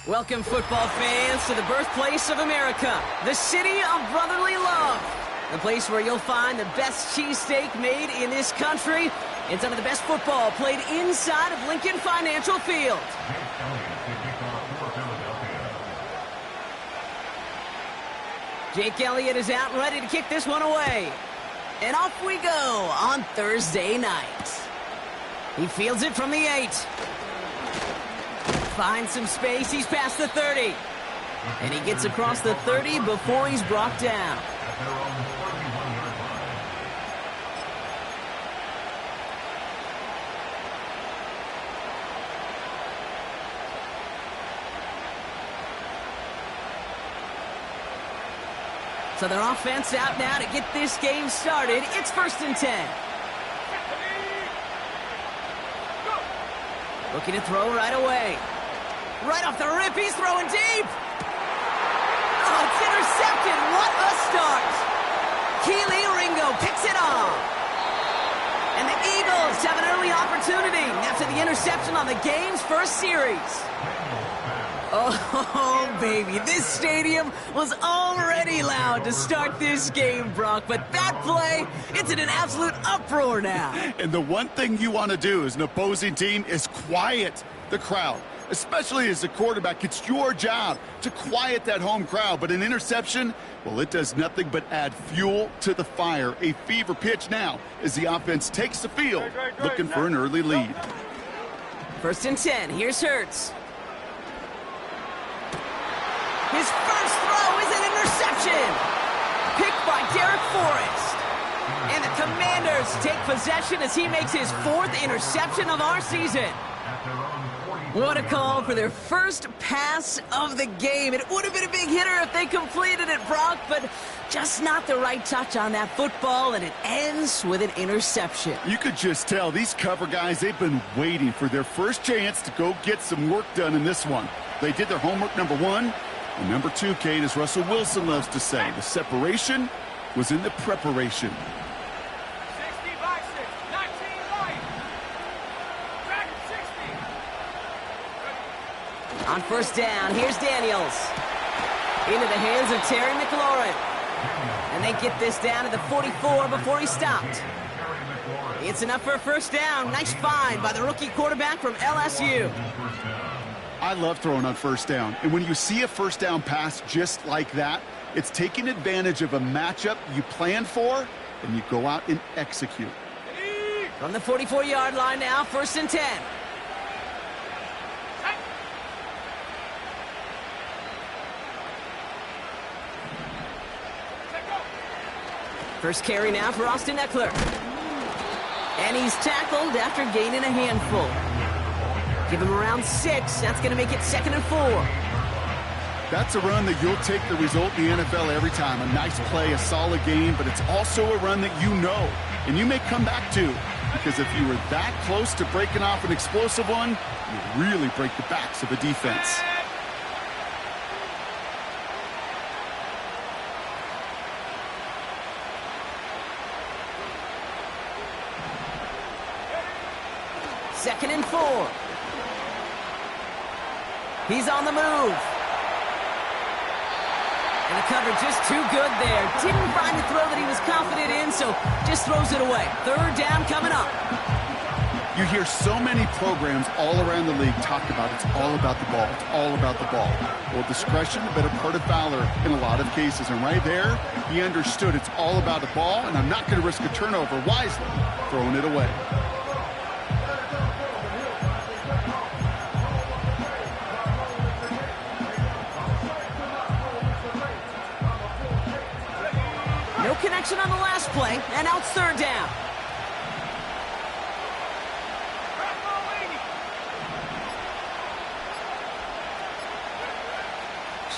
Welcome, football fans, to the birthplace of America, the city of brotherly love. The place where you'll find the best cheesesteak made in this country and some of the best football played inside of Lincoln Financial Field. Jake Elliott is out ready to kick this one away. And off we go on Thursday night. He fields it from the 8. Finds some space, he's past the 30. And he gets across the 30 before he's brought down. So their offense out now to get this game started. It's 1st and 10. Looking to throw right away. Right off the rip, he's throwing deep. Oh, it's intercepted. What a start. Keely Ringo picks it off. And the Eagles have an early opportunity after the interception on the game's first series. Oh, baby, this stadium was already loud to start this game, Brock, but that play, it's in an absolute uproar now. And the one thing you want to do as an opposing team is quiet the crowd, especially as a quarterback. It's your job to quiet that home crowd, but an interception, well, it does nothing but add fuel to the fire. A fever pitch now as the offense takes the field, looking for an early lead. 1st and 10, here's Hurts. His first throw is an interception. Picked by Derek Forrest. And the Commanders take possession as he makes his 4th interception of our season. What a call for their first pass of the game. It would have been a big hitter if they completed it, Brock, but just not the right touch on that football, and it ends with an interception. You could just tell these cover guys, they've been waiting for their first chance to go get some work done in this one. They did their homework, number 1. And number 2, Kate, as Russell Wilson loves to say, the separation was in the preparation. 60 by 6, 19 light. Back 60. On 1st down, here's Daniels. Into the hands of Terry McLaurin. And they get this down to the 44 before he stopped. It's enough for a 1st down. Nice find by the rookie quarterback from LSU. I love throwing on 1st down. And when you see a 1st down pass just like that, it's taking advantage of a matchup you planned for, and you go out and execute. From the 44-yard line now, 1st and 10. First carry now for Austin Eckler. And he's tackled after gaining a handful. Give him around 6. That's going to make it 2nd and 4. That's a run that you'll take the result in the NFL every time. A nice play, a solid game, but it's also a run that you know, and you may come back to, because if you were that close to breaking off an explosive one, you really break the backs of the defense. Second and 4. He's on the move. And the cover just too good there. Didn't find a throw that he was confident in, so just throws it away. Third down coming up. You hear so many programs all around the league talk about it's all about the ball. It's all about the ball. Well, discretion, a better part of valor in a lot of cases. And right there, he understood it's all about the ball, and I'm not going to risk a turnover wisely, throwing it away. No connection on the last play, and now it's third down.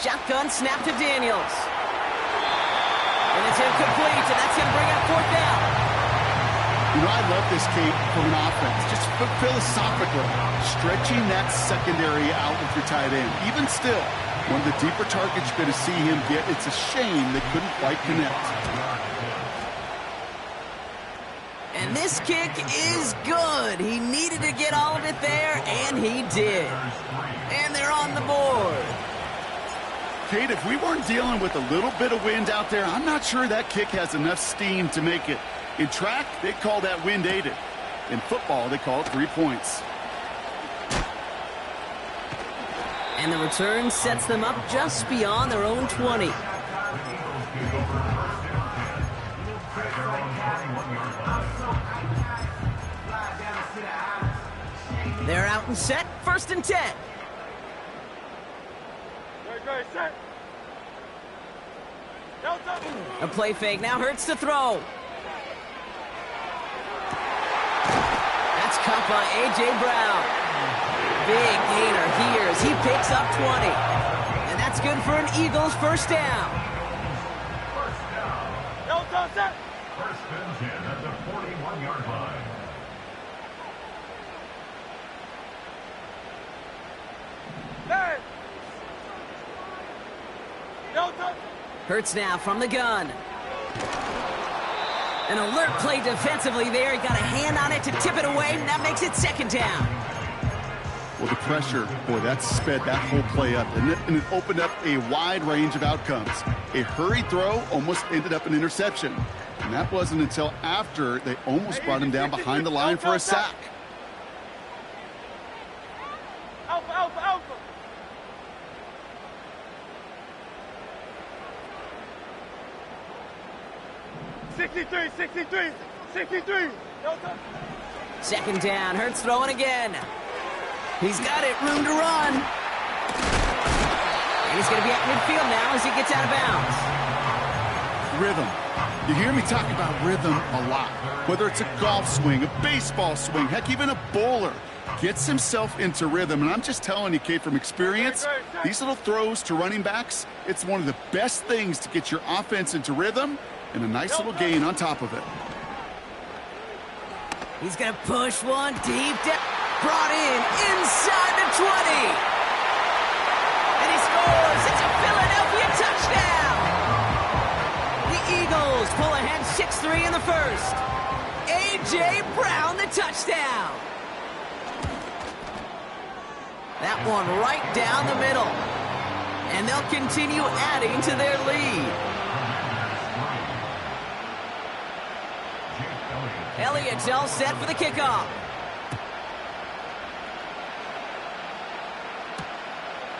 Shotgun snap to Daniels. And it's incomplete, and that's going to bring up fourth down. You know, I love this, Kate, from an offense. Just philosophically, stretching that secondary out with your tight end. Even still, one of the deeper targets you're going to see him get. It's a shame they couldn't quite connect. And this kick is good. He needed to get all of it there, and he did. And they're on the board. Kate, if we weren't dealing with a little bit of wind out there, I'm not sure that kick has enough steam to make it. In track, they call that wind aided. In football, they call it 3 points. And the return sets them up just beyond their own 20. They're out and set, 1st and 10. A play fake now hurts to throw. That's caught by A.J. Brown. Big gainer here as he picks up 20. And that's good for an Eagles first down. First and 10 at the 41-yard line. Hurts now from the gun. An alert play defensively there. He got a hand on it to tip it away, and that makes it 2nd down. Well, the pressure, boy, that sped that whole play up, and it opened up a wide range of outcomes. A hurried throw almost ended up an interception. And that wasn't until after they almost brought him down behind the line for a sack. Alpha, alpha, alpha. $63. 2nd down. Hurts throwing again. He's got it. Room to run. And he's going to be at midfield now as he gets out of bounds. Rhythm. You hear me talk about rhythm a lot. Whether it's a golf swing, a baseball swing, heck, even a bowler gets himself into rhythm. And I'm just telling you, Kate, from experience, these little throws to running backs, it's one of the best things to get your offense into rhythm and a nice little gain on top of it. He's going to push one deep down. Brought in inside the 20. And he scores. It's a Philadelphia touchdown. The Eagles pull ahead 6-3 in the first. A.J. Brown, the touchdown. That one right down the middle. And they'll continue adding to their lead. Elliott's all set for the kickoff.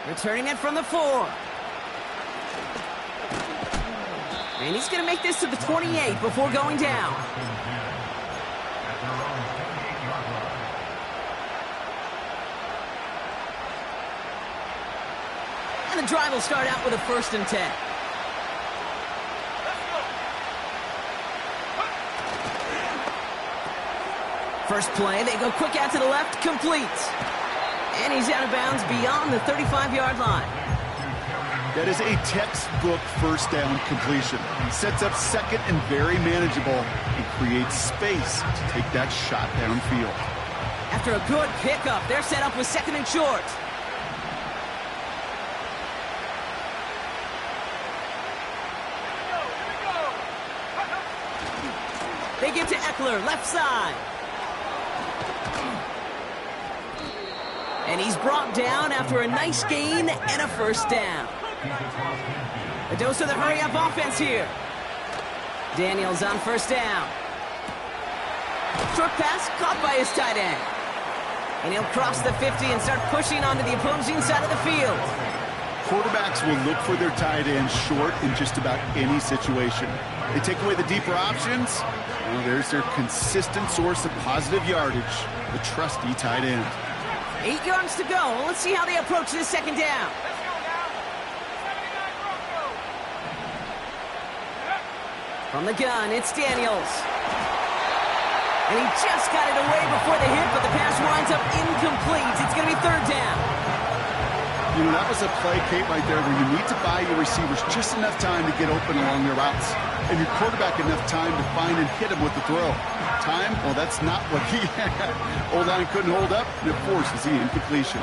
Returning it from the 4. And he's going to make this to the 28 before going down. And the drive will start out with a 1st and 10. First play, they go quick out to the left, complete. And he's out of bounds beyond the 35-yard line. That is a textbook first down completion. Sets up 2nd and very manageable and creates space to take that shot downfield. After a good pickup, they're set up with 2nd and short. They get to Eckler, left side. And he's brought down after a nice gain and a first down. A dose of the hurry-up offense here. Daniels on first down. Short pass caught by his tight end. And he'll cross the 50 and start pushing onto the opposing side of the field. Quarterbacks will look for their tight end short in just about any situation. They take away the deeper options. Well, there's their consistent source of positive yardage, the trusty tight end. 8 yards to go. Let's see how they approach this second down. From the gun, it's Daniels. And he just got it away before the hit, but the pass winds up incomplete. It's going to be third down. You know, that was a play, Kate, right there where you need to buy your receivers just enough time to get open along their routes. And your quarterback enough time to find and hit him with the throw. Time? Well, that's not what he had. O-line couldn't hold up, and it forces the incompletion.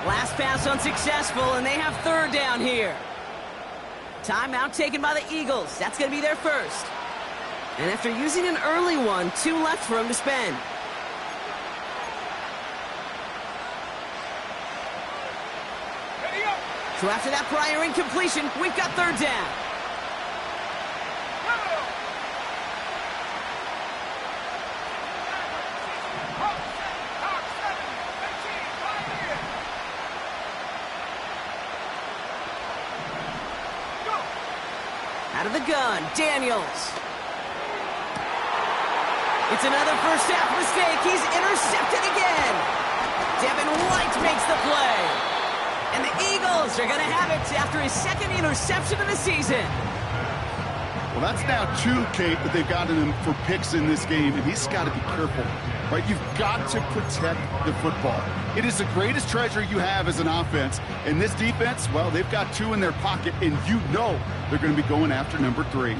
Last pass unsuccessful, and they have third down here. Timeout taken by the Eagles. That's going to be their first. And after using an early one, 2 left for him to spend. So after that prior incompletion, we've got third down. Out of the gun, Daniels. It's another first half mistake. He's intercepted again. Devin White makes the play. And the Eagles are going to have it after his second interception of the season. Well, that's now 2, Kate, that they've gotten him for picks in this game, and he's got to be careful, right? You've got to protect the football. It is the greatest treasure you have as an offense, and this defense, well, they've got 2 in their pocket, and you know they're going to be going after number 3.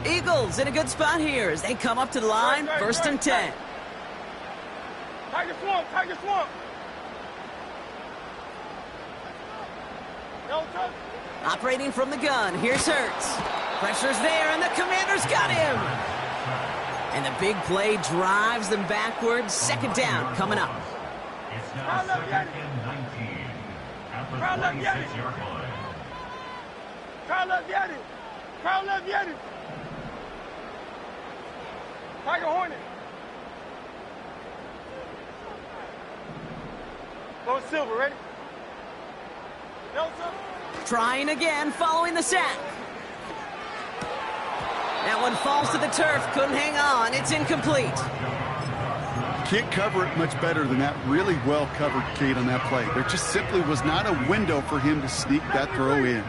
Eagles in a good spot here as they come up to the line, first and 10. Tiger swamp, Tiger swamp. No touch. Operating from the gun, here's Hurts. Pressure's there, and the Commanders got him. And the big play drives them backwards. Second down coming up. It's now second and 19 at the 26-yard line. Crowd left Yeti. Crowd left Yeti. Tiger Hornet. Go silver, ready? No silver. Trying again following the sack. That one falls to the turf. Couldn't hang on. It's incomplete. Can't cover it much better than that. Really well covered, Kate, on that play. There just simply was not a window for him to sneak that throw in.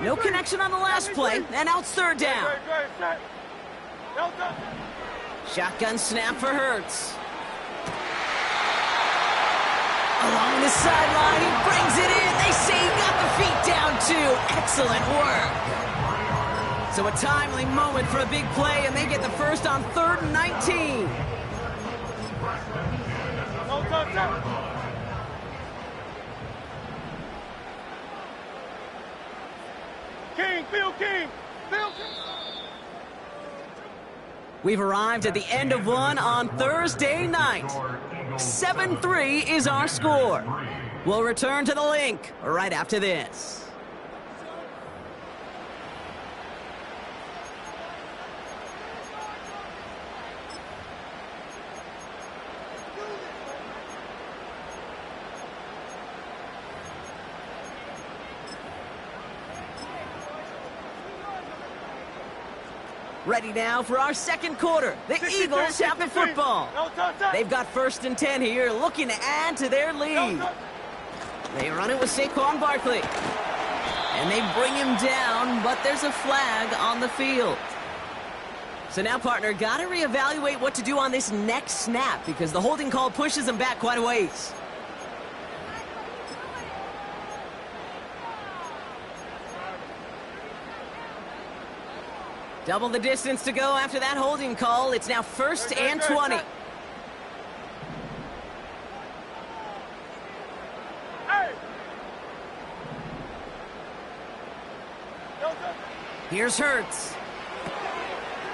No connection on the last play, and out third down. Shotgun snap for Hurts. Along the sideline, he brings it in. They say he got the feet down too. Excellent work. So a timely moment for a big play, and they get the first on 3rd and 19. King, Phil King, Phil King. We've arrived at the end of one on Thursday night. 7-3 is our score. We'll return to the link right after this. Ready now for our second quarter. The Eagles have the football. They've got 1st and 10 here, looking to add to their lead. They run it with Saquon Barkley. And they bring him down, but there's a flag on the field. So now, partner, got to reevaluate what to do on this next snap because the holding call pushes him back quite a ways. Double the distance to go after that holding call. It's now 1st and 20. Here's Hurts.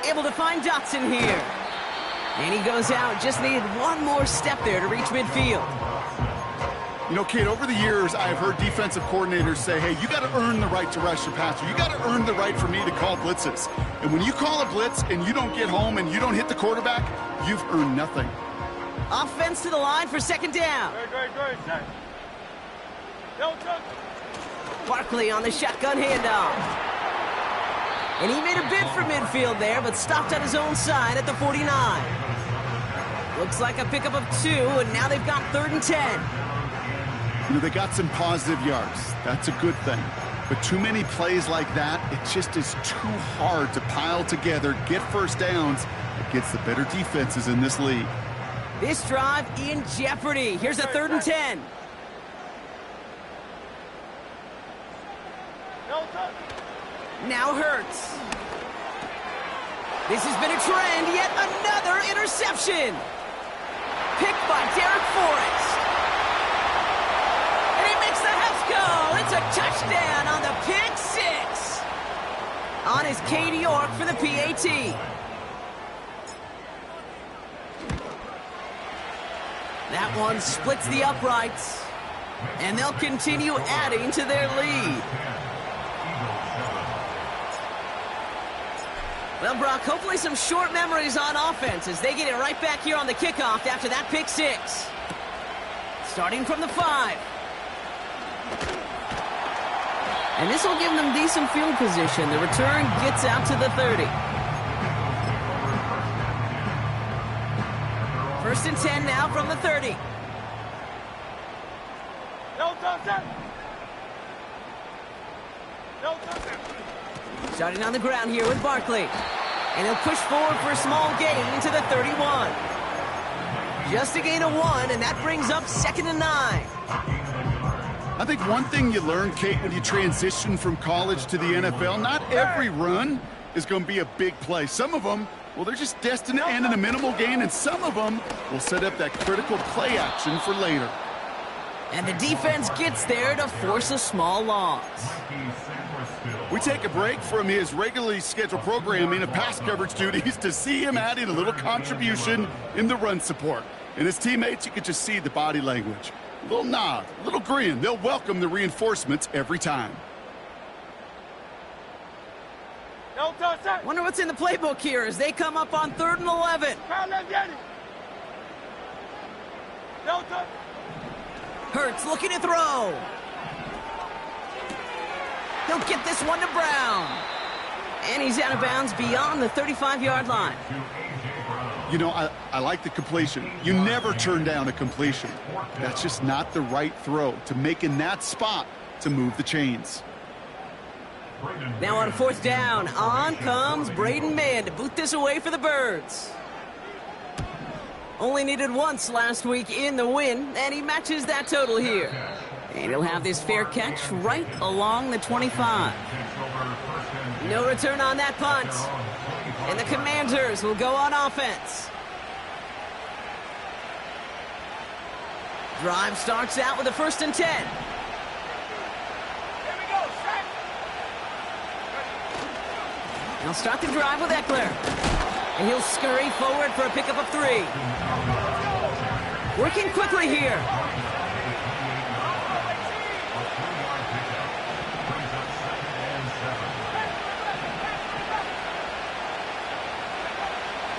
Able to find Dotson here. And he goes out. Just needed one more step there to reach midfield. You know, Kate, over the years, I've heard defensive coordinators say, hey, you got to earn the right to rush your passer. You got to earn the right for me to call blitzes. And when you call a blitz and you don't get home and you don't hit the quarterback, you've earned nothing. Offense to the line for second down. Barkley on the shotgun handoff. And he made a bid for midfield there, but stopped on his own side at the 49. Looks like a pickup of 2, and now they've got 3rd and 10. You know, they got some positive yards. That's a good thing. But too many plays like that, it just is too hard to pile together, get first downs against the better defenses in this league. This drive in jeopardy. Here's a 3rd and 10. Now Hurts. This has been a trend. Yet another interception. Picked by Derek Forrest. And he makes the house go. It's a touchdown on the pick 6. On his Katie York for the PAT. That one splits the uprights. And they'll continue adding to their lead. Well, Brock, hopefully some short memories on offense as they get it right back here on the kickoff after that pick 6. Starting from the 5. And this will give them decent field position. The return gets out to the 30. 1st and 10 now from the 30. Starting on the ground here with Barkley. And he'll push forward for a small gain to the 31. Just a gain of 1, and that brings up 2nd and 9. I think one thing you learn, Kate, when you transition from college to the NFL, not every run is going to be a big play. Some of them, well, they're just destined to end in a minimal gain, and some of them will set up that critical play action for later. And the defense gets there to force a small loss. We take a break from his regularly scheduled programming of pass coverage duties to see him adding a little contribution in the run support. And his teammates, you can just see the body language. A little nod, a little grin. They'll welcome the reinforcements every time. Wonder what's in the playbook here as they come up on 3rd and 11. Hurts looking to throw. He'll get this one to Brown. And he's out of bounds beyond the 35-yard line. You know, I like the completion. You never turn down a completion. That's just not the right throw to make in that spot to move the chains. Now on 4th down, on comes Braden Mann to boot this away for the Birds. Only needed once last week in the win, and he matches that total here. And he'll have this fair catch right along the 25. No return on that punt. And the Commanders will go on offense. Drive starts out with a 1st and 10. He'll start the drive with Eckler. And he'll scurry forward for a pickup of 3. Working quickly here.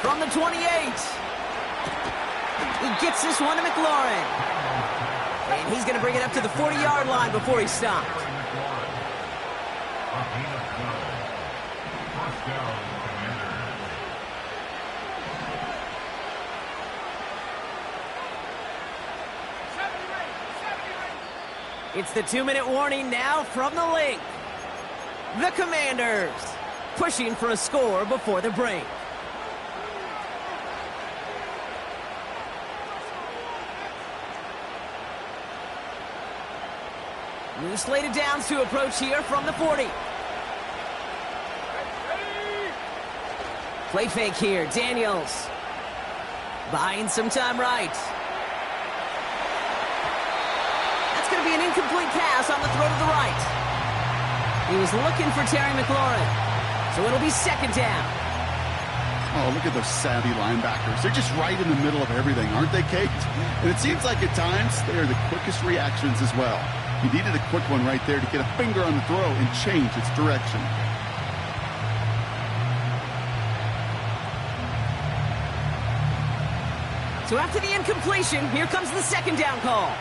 From the 28. He gets this one to McLaurin. And he's going to bring it up to the 40-yard line before he stopped. It's the 2-minute warning now from the link. The Commanders pushing for a score before the break. New slated downs to approach here from the 40. Play fake here, Daniels. Buying some time right. That's going to be an incomplete pass on the throw to the right. He was looking for Terry McLaurin. So it'll be second down. Oh, look at those savvy linebackers. They're just right in the middle of everything, aren't they, Kate? And it seems like at times they are the quickest reactions as well. He needed a quick one right there to get a finger on the throw and change its direction. So after the incompletion, here comes the second down call.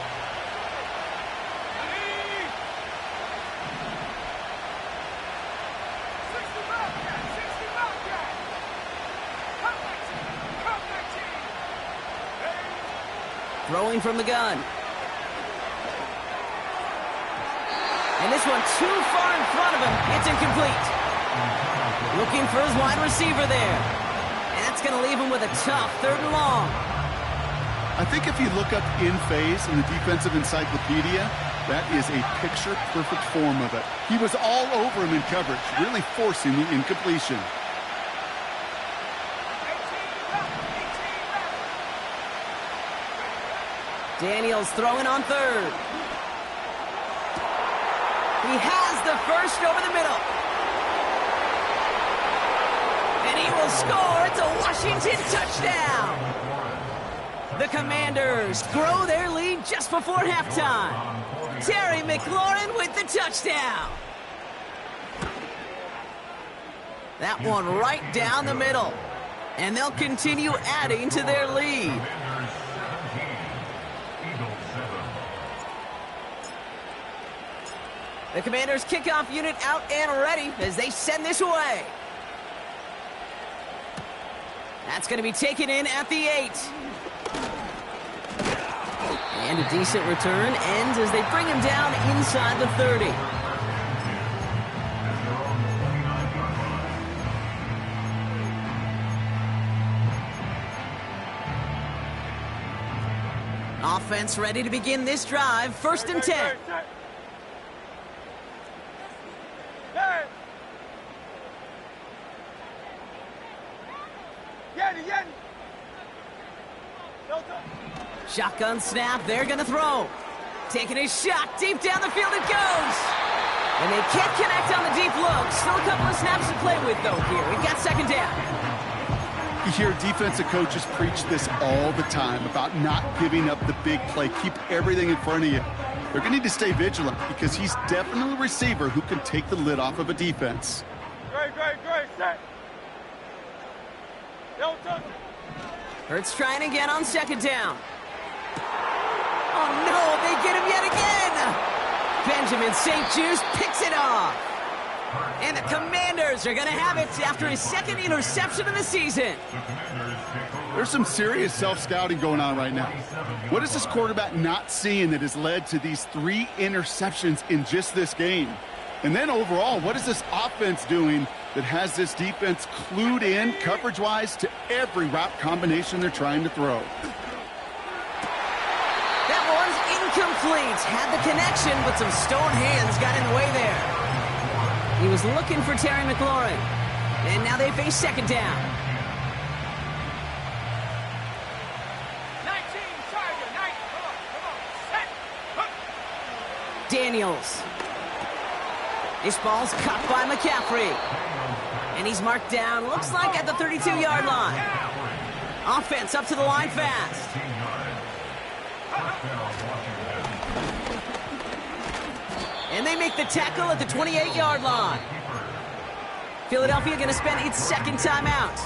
Throwing from the gun. And this one too far in front of him. It's incomplete. Looking for his wide receiver there. And that's going to leave him with a tough 3rd and long. I think if you look up in phase in the defensive encyclopedia, that is a picture-perfect form of it. He was all over him in coverage, really forcing the incompletion. Daniels throwing on 3rd. He has the first over the middle. And he will score. It's a Washington touchdown. The Commanders grow their lead just before halftime. Terry McLaurin with the touchdown. That one right down the middle. And they'll continue adding to their lead. The Commanders' kickoff unit out and ready as they send this away. That's going to be taken in at the 8. And a decent return ends as they bring him down inside the 30. Offense ready to begin this drive. 1st and 10. Shotgun snap, they're going to throw. Taking a shot, deep down the field it goes. And they can't connect on the deep look. Still a couple of snaps to play with, though, here. We've got 2nd down. You hear defensive coaches preach this all the time about not giving up the big play. Keep everything in front of you. They're going to need to stay vigilant because he's definitely a receiver who can take the lid off of a defense. Great, set. Hurts trying again on 2nd down. Oh, no, they get him yet again. Benjamin St. Juste picks it off. And the Commanders are going to have it after his 2nd interception of the season. There's some serious self-scouting going on right now. What is this quarterback not seeing that has led to these 3 interceptions in just this game? And then overall, what is this offense doing that has this defense clued in coverage-wise to every route combination they're trying to throw? That one's incomplete. Had the connection, but some stone hands got in the way there. He was looking for Terry McLaurin. And now they face 2nd down. 19, Tiger, 9. Come on, set. Hook. Daniels. This ball's caught by McCaffrey. And he's marked down, looks like at the 32-yard line. Offense up to the line fast. And they make the tackle at the 28-yard line. Philadelphia going to spend its 2nd timeout.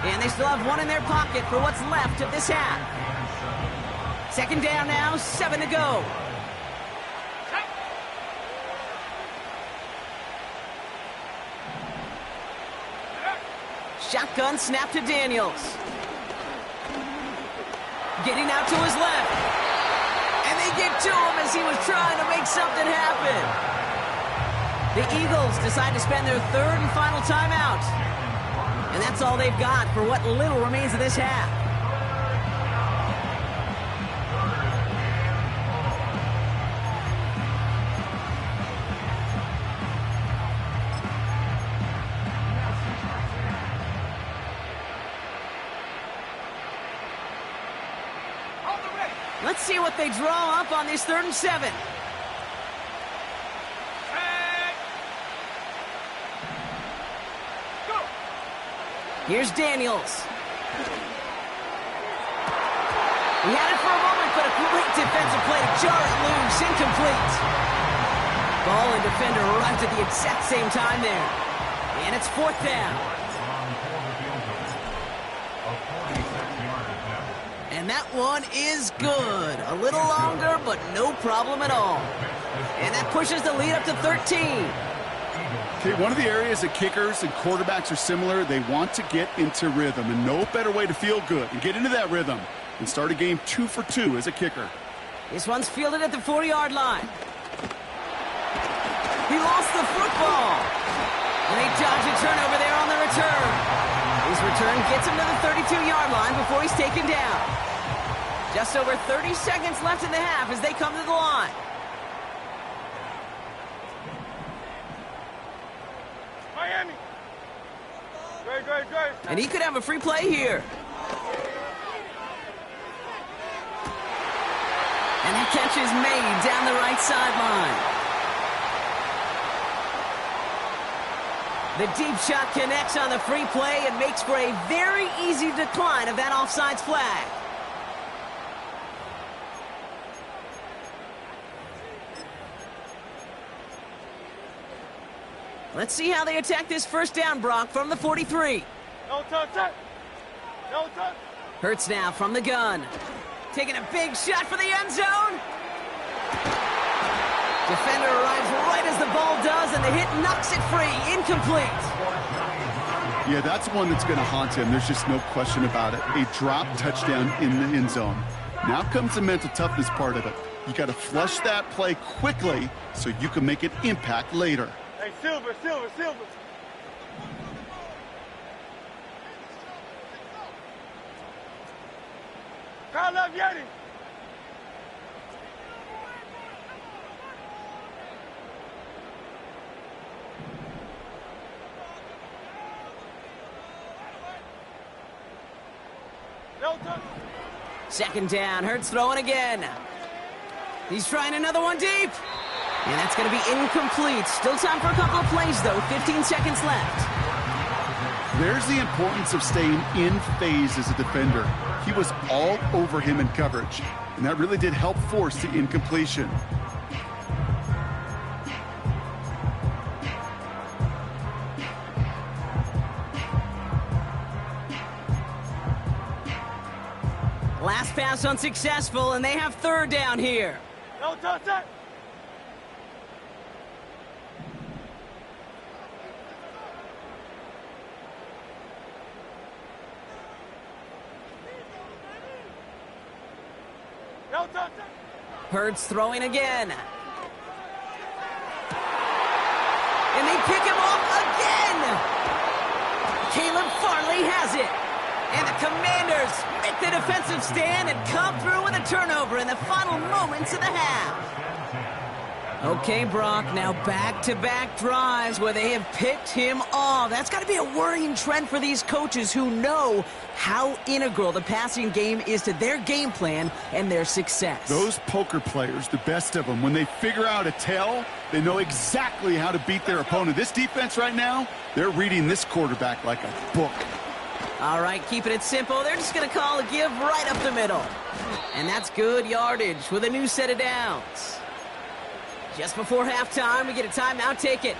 And they still have one in their pocket for what's left of this half. 2nd down now, 7 to go. Shotgun snap to Daniels. Getting out to his left. And they get to him as he was trying to make something happen. The Eagles decide to spend their 3rd and final timeout. And that's all they've got for what little remains of this half. Let's see what they draw up on this 3rd and 7. Here's Daniels. He had it for a moment, but a great defensive play to jar it loose. Incomplete. Ball and defender arrived at the exact same time there. And it's 4th down. And that one is good. A little longer, but no problem at all. And that pushes the lead up to 13. Okay, one of the areas that kickers and quarterbacks are similar, they want to get into rhythm. And no better way to feel good and get into that rhythm and start a game 2 for 2 as a kicker. This one's fielded at the 40-yard line. He lost the football. And they dodge a turnover there on the return. His return gets him to the 32-yard line before he's taken down. Just over 30 seconds left in the half as they come to the line. Miami. Great. And he could have a free play here. And the catch is made down the right sideline. The deep shot connects on the free play and makes for a very easy decline of that offsides flag. Let's see how they attack this first down, Brock, from the 43. No touch. Hurts now from the gun. Taking a big shot for the end zone. Defender arrives right as the ball does, and the hit knocks it free. Incomplete. Yeah, that's one that's going to haunt him. There's just no question about it. A drop touchdown in the end zone. Now comes the mental toughness part of it. You got to flush that play quickly so you can make an impact later. Hey, Silver. Crowd love Yeti. No touch. Second down. Hurts throwing again. He's trying another one deep. And that's going to be incomplete. Still time for a couple of plays, though. 15 seconds left. There's the importance of staying in phase as a defender. He was all over him in coverage, and that really did help force the incompletion. Last pass unsuccessful, and they have third down here. No touch. No touch. Hurts throwing again. And they pick him off again. Caleb Farley has it. And the Commanders make the defensive stand and come through with a turnover in the final moments of the half. Okay, Brock, now back-to-back drives where they have picked him off. That's got to be a worrying trend for these coaches who know how integral the passing game is to their game plan and their success. Those poker players, the best of them, when they figure out a tell, they know exactly how to beat their opponent. This defense right now, they're reading this quarterback like a book. All right, keeping it simple. They're just going to call a give right up the middle. And that's good yardage with a new set of downs. Just before halftime, we get a timeout. Take it.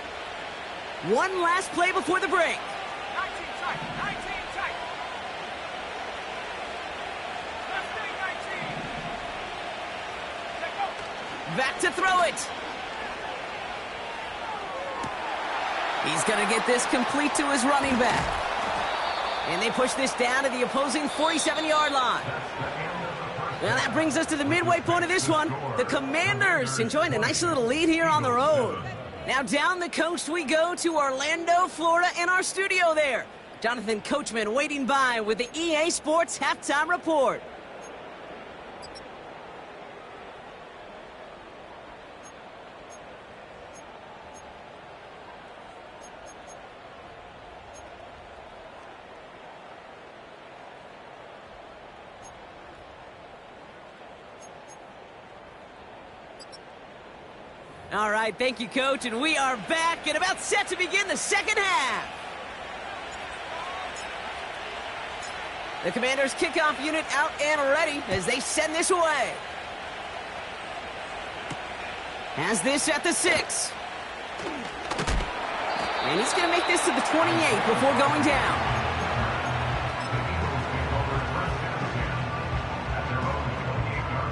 One last play before the break. 19 tight. Left wing 19. Let go. Back to throw it. He's going to get this complete to his running back. And they push this down to the opposing 47-yard line. Well, that brings us to the midway point of this one. The Commanders enjoying a nice little lead here on the road. Now down the coast we go to Orlando, Florida, in our studio there. Jonathan Coachman waiting by with the EA Sports Halftime Report. All right, thank you, Coach, and we are back and about set to begin the second half. The Commander's kickoff unit out and ready as they send this away. Has this at the 6. And he's going to make this to the 28 before going down.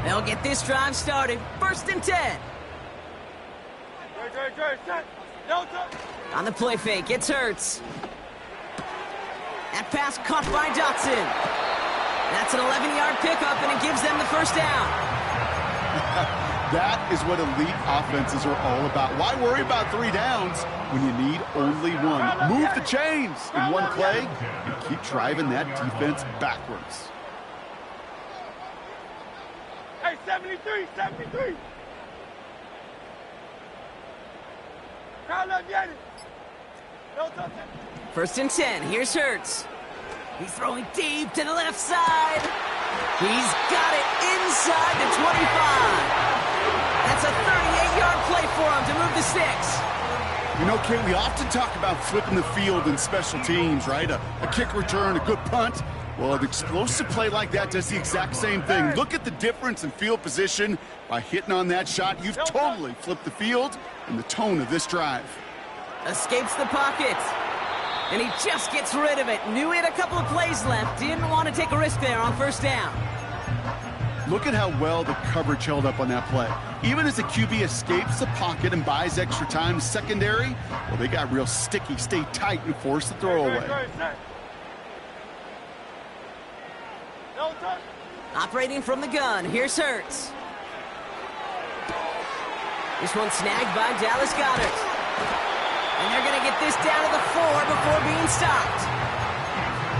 They'll get this drive started. 1st and 10. On the play fake, it's Hurts. That pass caught by Dotson. That's an 11-yard pickup, and it gives them the first down. That is what elite offenses are all about. Why worry about 3 downs when you need only 1? Move the chains in one play and keep driving that defense backwards. Hey, 73, 73. Crowd up, get it. No touch it. 1st and 10, here's Hurts. He's throwing deep to the left side. He's got it inside the 25. That's a 38-yard play for him to move the sticks. You know, Kate, we often talk about flipping the field in special teams, right? A kick return, a good punt. Well, an explosive play like that does the exact same thing. Look at the difference in field position. By hitting on that shot, you've totally flipped the field and the tone of this drive. Escapes the pocket. And he just gets rid of it. Knew he had a couple of plays left. Didn't want to take a risk there on 1st down. Look at how well the coverage held up on that play. Even as the QB escapes the pocket and buys extra time secondary, well, they got real sticky, stay tight, and force the throw away. Operating from the gun, here's Hurts. This one snagged by Dallas Goedert. And they're going to get this down to the 4 before being stopped.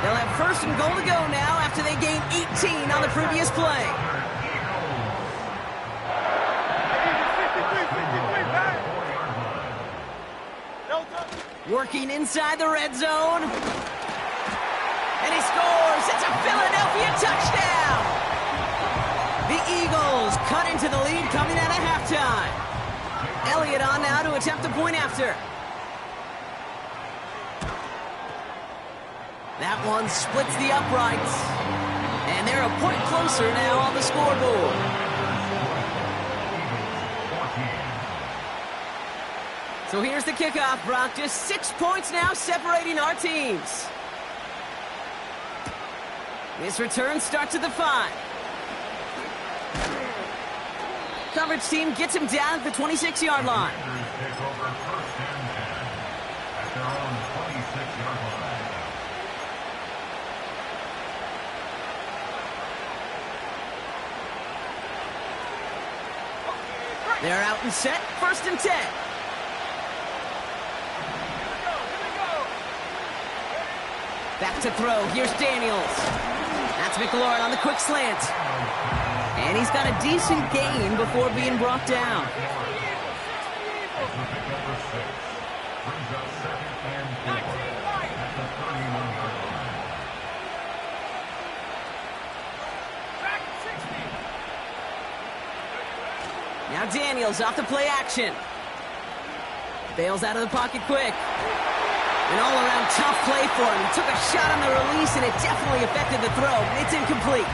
They'll have 1st and goal to go now after they gained 18 on the previous play. Working inside the red zone. And he scores. It's a Philadelphia touchdown. The Eagles cut into the lead coming out of halftime. Elliott on now to attempt the point after. That one splits the uprights. And they're a point closer now on the scoreboard. So here's the kickoff, Brock. Just 6 points now separating our teams. This return starts at the 5. Coverage team gets him down at the 26-yard line. They're out and set. 1st and 10. Back to throw. Here's Daniels. That's McLaurin on the quick slant. And he's got a decent gain before being brought down. Now Daniels off the play action. Bails out of the pocket quick. An all-around tough play for him. He took a shot on the release, and it definitely affected the throw. It's incomplete.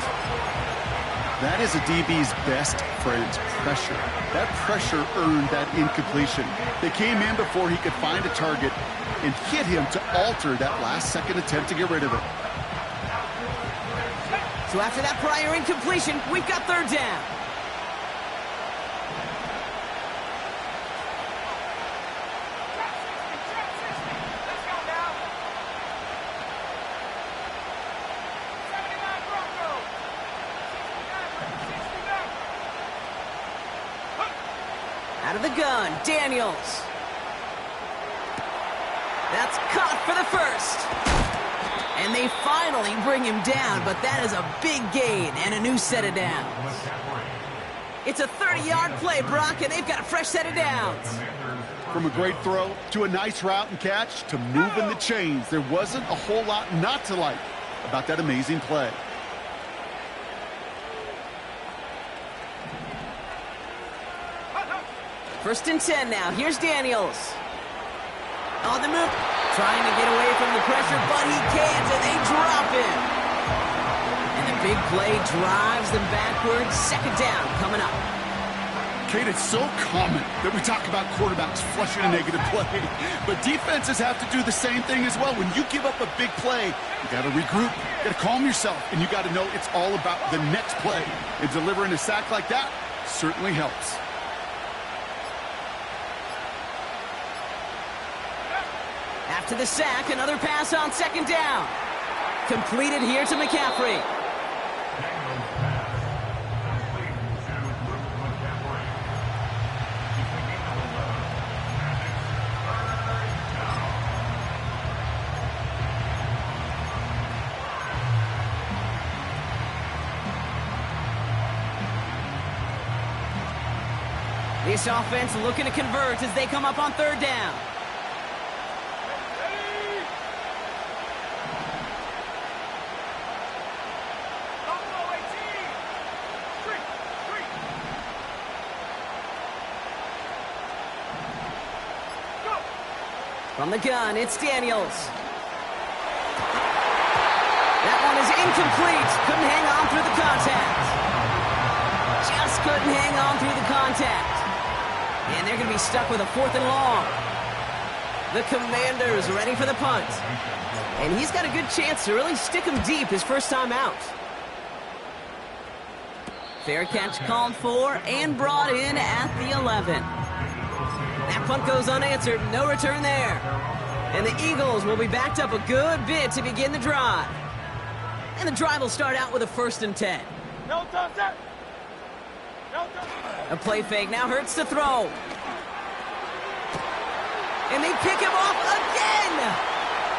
That is a DB's best friend, pressure. That pressure earned that incompletion. They came in before he could find a target and hit him to alter that last-second attempt to get rid of it. So after that prior incompletion, we've got 3rd down. Out of the gun, Daniels. That's caught for the 1st. And they finally bring him down, but that is a big gain and a new set of downs. It's a 30-yard play, Brock, and they've got a fresh set of downs. From a great throw to a nice route and catch to moving the chains, there wasn't a whole lot not to like about that amazing play. First and 10 now. Here's Daniels. On the move. Trying to get away from the pressure, but he can't, and they drop him. big play drives them backwards. Second down coming up. Kate, it's so common that we talk about quarterbacks flushing a negative play, but defenses have to do the same thing as well. When you give up a big play, you got to regroup, you got to calm yourself, and you got to know it's all about the next play. And delivering a sack like that certainly helps. After the sack, another pass on second down. Completed here to McCaffrey. This offense looking to convert as they come up on third down. From the gun, it's Daniels. That one is incomplete. Couldn't hang on through the contact. Just couldn't hang on through the contact. And they're going to be stuck with a 4th and long. The Commanders ready for the punt. And he's got a good chance to really stick him deep his first time out. Fair catch called for and brought in at the 11. That punt goes unanswered. No return there. And the Eagles will be backed up a good bit to begin the drive. And the drive will start out with a 1st and 10. No touch that. No touch. A play fake now hurts to throw. And they pick him off again.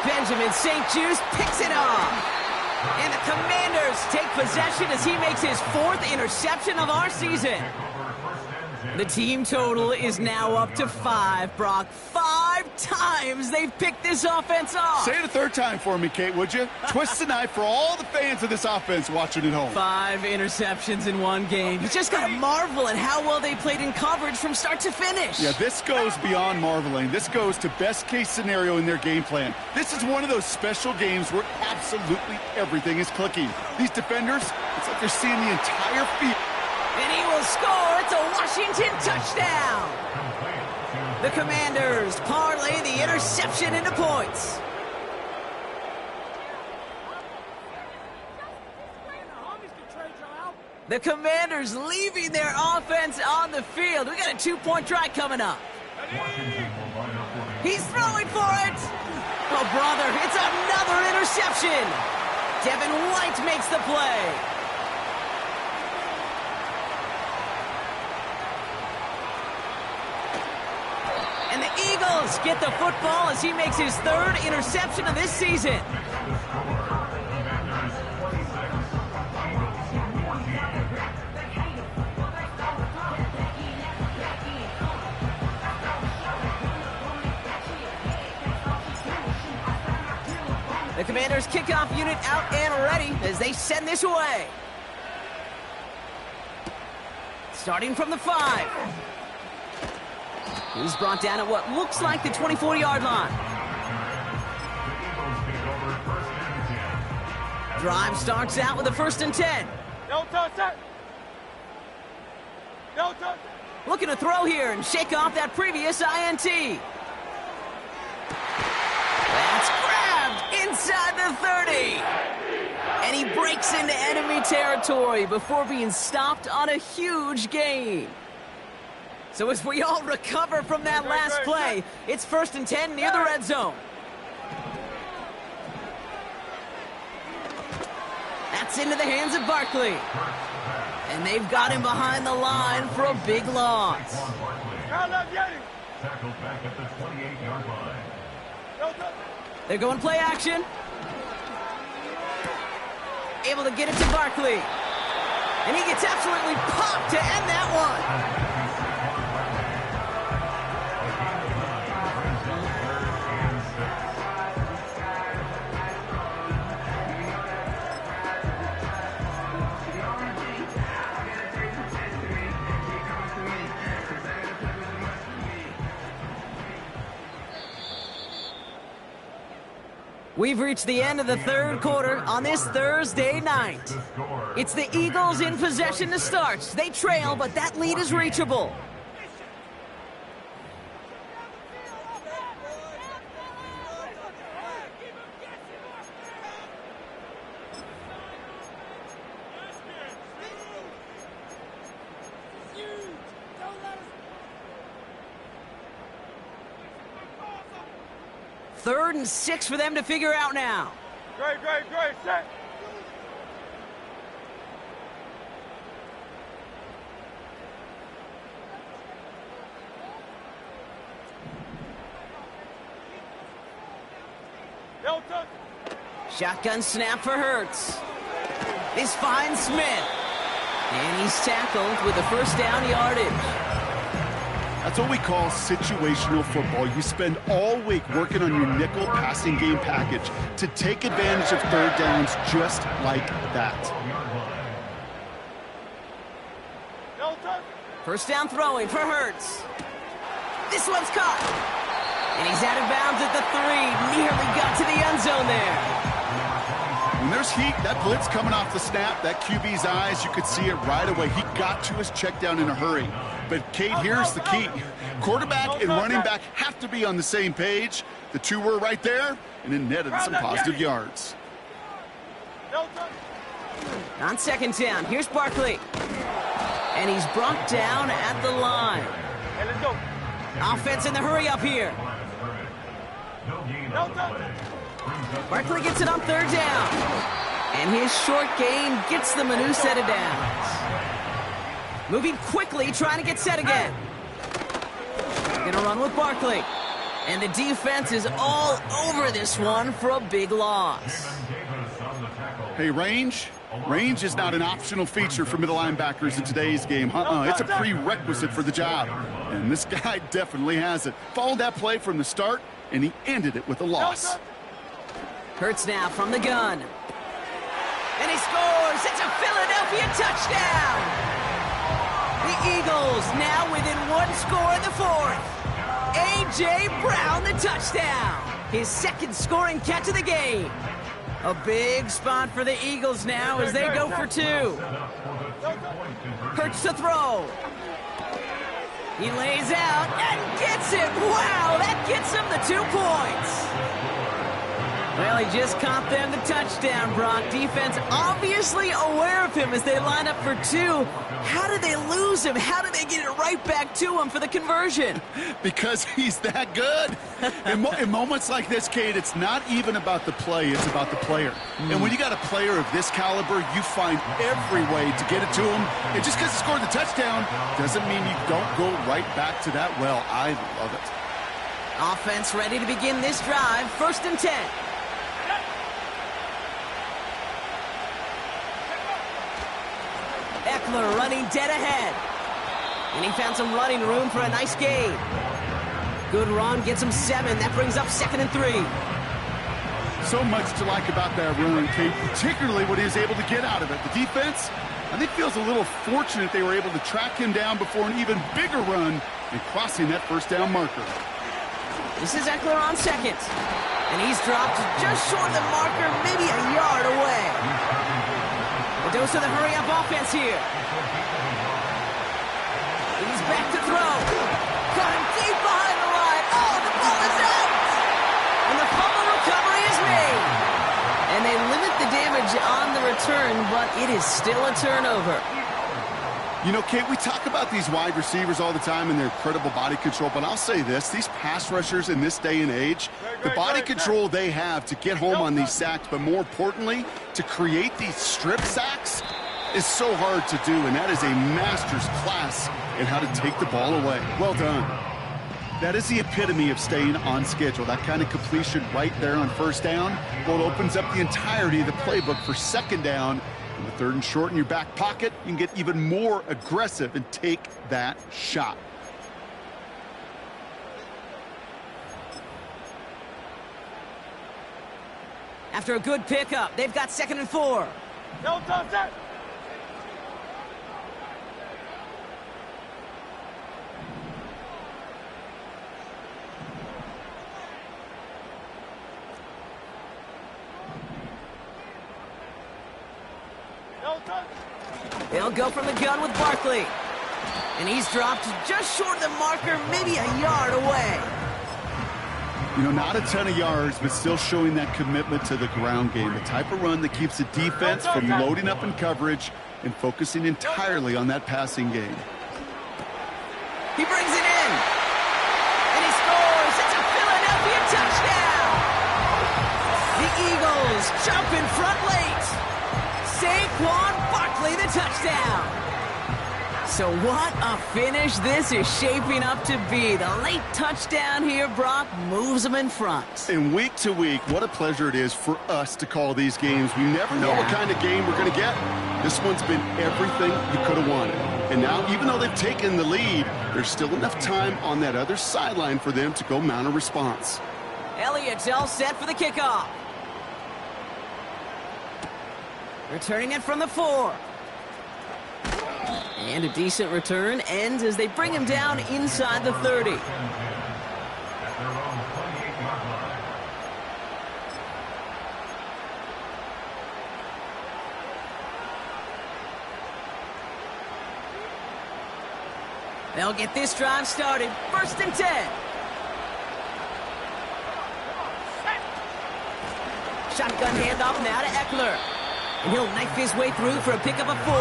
Benjamin St. Juste picks it off. And the Commanders take possession as he makes his 4th interception of our season. The team total is now up to 5, Brock. 5 times they've picked this offense off. Say it a third time for me, Kate, would you? Twist the knife for all the fans of this offense watching at home. 5 interceptions in one game. You just got to marvel at how well they played in coverage from start to finish. Yeah, this goes beyond marveling. This goes to best case scenario in their game plan. This is one of those special games where absolutely everything is clicking. These defenders, it's like they're seeing the entire field. And he will score. It's a Washington touchdown. The Commanders parlay the interception into points. The Commanders leaving their offense on the field. We got a 2-point try coming up. He's throwing for it. Oh, brother, it's another interception. Devin White makes the play. And the Eagles get the football as he makes his 3rd interception of this season. The Commanders' kickoff unit out and ready as they send this away. Starting from the 5. He's brought down at what looks like the 24-yard line. Drive starts out with a 1st and 10. No touch that. No touch. Looking to throw here and shake off that previous INT. That's grabbed inside the 30. And he breaks into enemy territory before being stopped on a huge gain. So as we all recover from that last play, it's 1st and 10 near the red zone. That's into the hands of Barkley. And they've got him behind the line for a big loss. Tackled back at the 28-yard line. They're going play action. Able to get it to Barkley. And he gets absolutely popped to end that one. We've reached the end of the third quarter on this Thursday night. It's the Eagles in possession to start. They trail, but that lead is reachable. Third and 6 for them to figure out now. Great, set. Delta. Shotgun snap for Hurts. This finds Smith. And he's tackled with a first down yardage. That's what we call situational football. You spend all week working on your nickel passing game package to take advantage of third downs just like that. First down throwing for Hurts. This one's caught. And he's out of bounds at the 3. Nearly got to the end zone there. When there's heat, that blitz coming off the snap, that QB's eyes, you could see it right away. He got to his check down in a hurry. But, Kate, here's the key. Quarterback and running back have to be on the same page. The two were right there, and it netted some positive yards. On second down, here's Barkley. And he's brought down at the line. Hey, let's go. Offense in the hurry up here. Barkley gets it on third down. And his short gain gets them a new set of downs. Moving quickly, trying to get set again. Gonna run with Barkley. And the defense is all over this one for a big loss. Hey, range? Range is not an optional feature for middle linebackers in today's game. It's a prerequisite for the job. And this guy definitely has it. Followed that play from the start, and he ended it with a loss. Hurts now from the gun. And he scores! It's a Philadelphia touchdown! The Eagles now within one score in the fourth. A.J. Brown, the touchdown. His second scoring catch of the game. A big spot for the Eagles now as they go for 2. Hurts to throw. He lays out and gets it. Wow, that gets him the 2 points. Well, he just caught them the touchdown, Brock. Defense obviously aware of him as they line up for 2. How did they lose him? How did they get it right back to him for the conversion? Because he's that good. In moments like this, Kate, it's not even about the play, it's about the player. And when you got a player of this caliber, you find every way to get it to him. And just because he scored the touchdown doesn't mean you don't go right back to that well. I love it. Offense ready to begin this drive. First and 10. Eckler running dead ahead. And he found some running room for a nice gain. Good run, gets him 7. That brings up second and 3. So much to like about that run, Kate, particularly what he was able to get out of it. The defense, I think, feels a little fortunate they were able to track him down before an even bigger run and crossing that first down marker. This is Eckler on second. And he's dropped just short of the marker, maybe a yard away. The dose of the hurry-up offense here. He's back to throw. Got him deep behind the line. Oh, the ball is out! And the fumble recovery is made. And they limit the damage on the return, but it is still a turnover. You know, Kate, we talk about these wide receivers all the time and their incredible body control, but I'll say this, these pass rushers in this day and age, the body control they have to get home on these sacks, but more importantly, to create these strip sacks is so hard to do, and that is a master's class in how to take the ball away. Well done. That is the epitome of staying on schedule. That kind of completion right there on first down, well, it opens up the entirety of the playbook for second down. In the third and short in your back pocket, you can get even more aggressive and take that shot. After a good pickup, they've got second and 4. No, set. They'll go from the gun with Barkley. And he's dropped just short of the marker, maybe a yard away. You know, not a ton of yards, but still showing that commitment to the ground game. The type of run that keeps the defense from loading up in coverage and focusing entirely on that passing game. He brings it in. And he scores. It's a Philadelphia touchdown. The Eagles jump in front late. Saquon Barkley, the touchdown. So what a finish this is shaping up to be. The late touchdown here, Brock, moves them in front. And week to week, what a pleasure it is for us to call these games. We never know what kind of game we're going to get. This one's been everything you could have wanted. And now, even though they've taken the lead, there's still enough time on that other sideline for them to go mount a response. Elliott's all set for the kickoff. Returning it from the 4. And a decent return ends as they bring him down inside the 30. They'll get this drive started. 1st and 10. Shotgun handoff now to Eckler. And he'll knife his way through for a pickup of 4.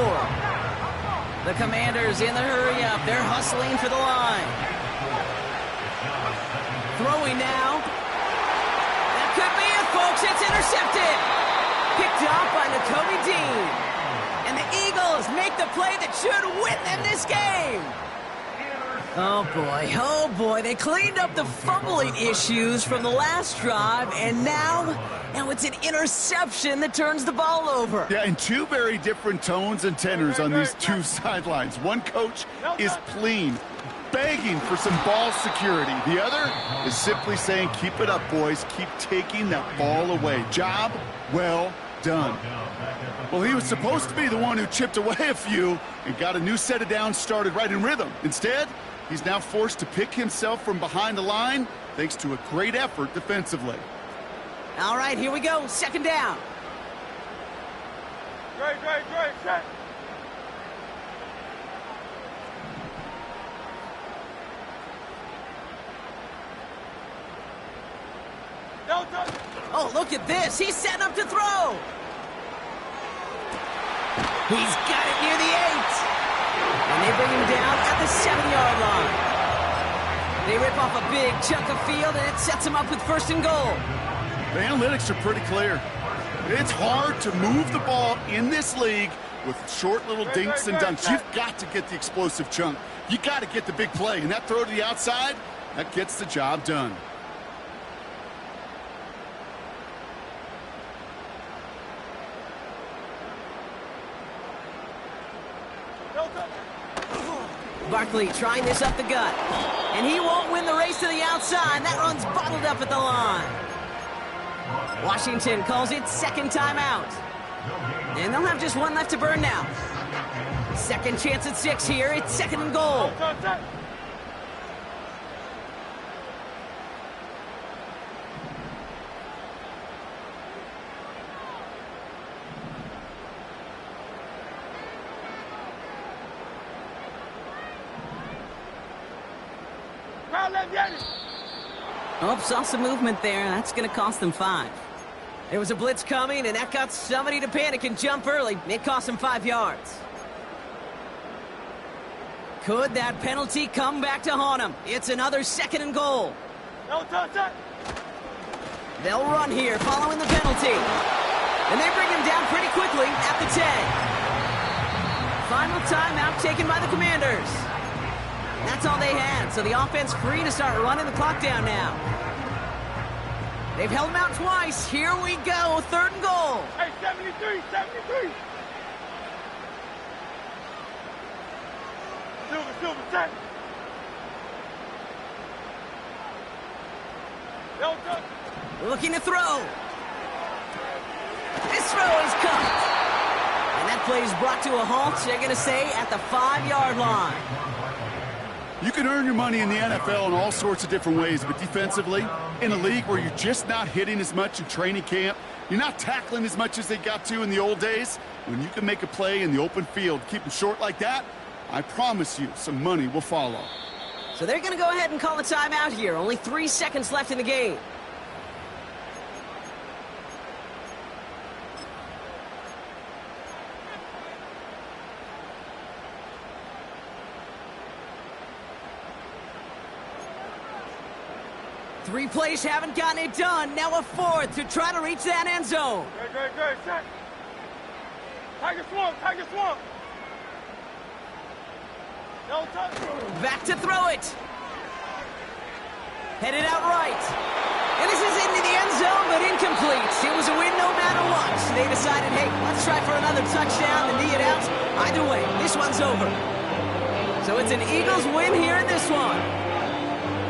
The Commanders in the hurry-up. They're hustling for the line. Throwing now. That could be it, folks. It's intercepted. Picked off by Nakobe Dean. And the Eagles make the play that should win them this game. Oh boy, they cleaned up the fumbling issues from the last drive, and now it's an interception that turns the ball over. Yeah, and two very different tones and tenors on these two sidelines. One coach is pleading, begging for some ball security. The other is simply saying, keep it up, boys. Keep taking that ball away. Job well done. Well, he was supposed to be the one who chipped away a few and got a new set of downs started right in rhythm. Instead, he's now forced to pick himself from behind the line thanks to a great effort defensively. All right, here we go. 2nd down. Great, set. Oh, look at this. He's setting up to throw. He's got it near the 8. And they bring him down at the 7-yard line. They rip off a big chunk of field, and it sets him up with 1st and goal. The analytics are pretty clear. It's hard to move the ball in this league with short little dinks and dunks. You've got to get the explosive chunk. You got to get the big play. And that throw to the outside, that gets the job done. Barkley trying this up the gut. And he won't win the race to the outside. That run's bottled up at the line. Washington calls it 2nd timeout. And they'll have just one left to burn now. 2nd chance at 6 here. It's 2nd and goal. Oh, saw some movement there. That's going to cost them 5. There was a blitz coming, and that got somebody to panic and jump early. It cost them 5 yards. Could that penalty come back to haunt them? It's another 2nd and goal. They'll run here following the penalty. And they bring him down pretty quickly at the 10. Final timeout taken by the Commanders. That's all they had, so the offense free to start running the clock down now. They've held him out twice. Here we go, 3rd and goal. Hey, 73. Silver, set. Looking to throw. This throw is cut. And that play is brought to a halt, they're going to say, at the 5-yard line. You can earn your money in the NFL in all sorts of different ways, but defensively, In a league where you're just not hitting as much in training camp, you're not tackling as much as they got to in the old days, when you can make a play in the open field, keep them short like that, I promise you some money will follow. So they're going to go ahead and call a timeout here. Only 3 seconds left in the game. Three plays haven't gotten it done. Now a fourth to try to reach that end zone. Good, set. Tiger swamp. No touch. Back to throw it. Headed out right. And this is into the end zone, but incomplete. It was a win no matter what. They decided, hey, let's try for another touchdown and knee it out. Either way, this one's over. So it's an Eagles win here in this one.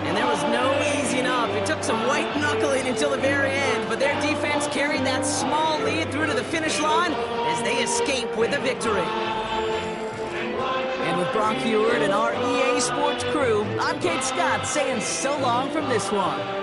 And there was no easing up. It took some white knuckling until the very end, but their defense carried that small lead through to the finish line as they escape with a victory. And with Brock Heward and our EA Sports crew, I'm Kate Scott saying so long from this one.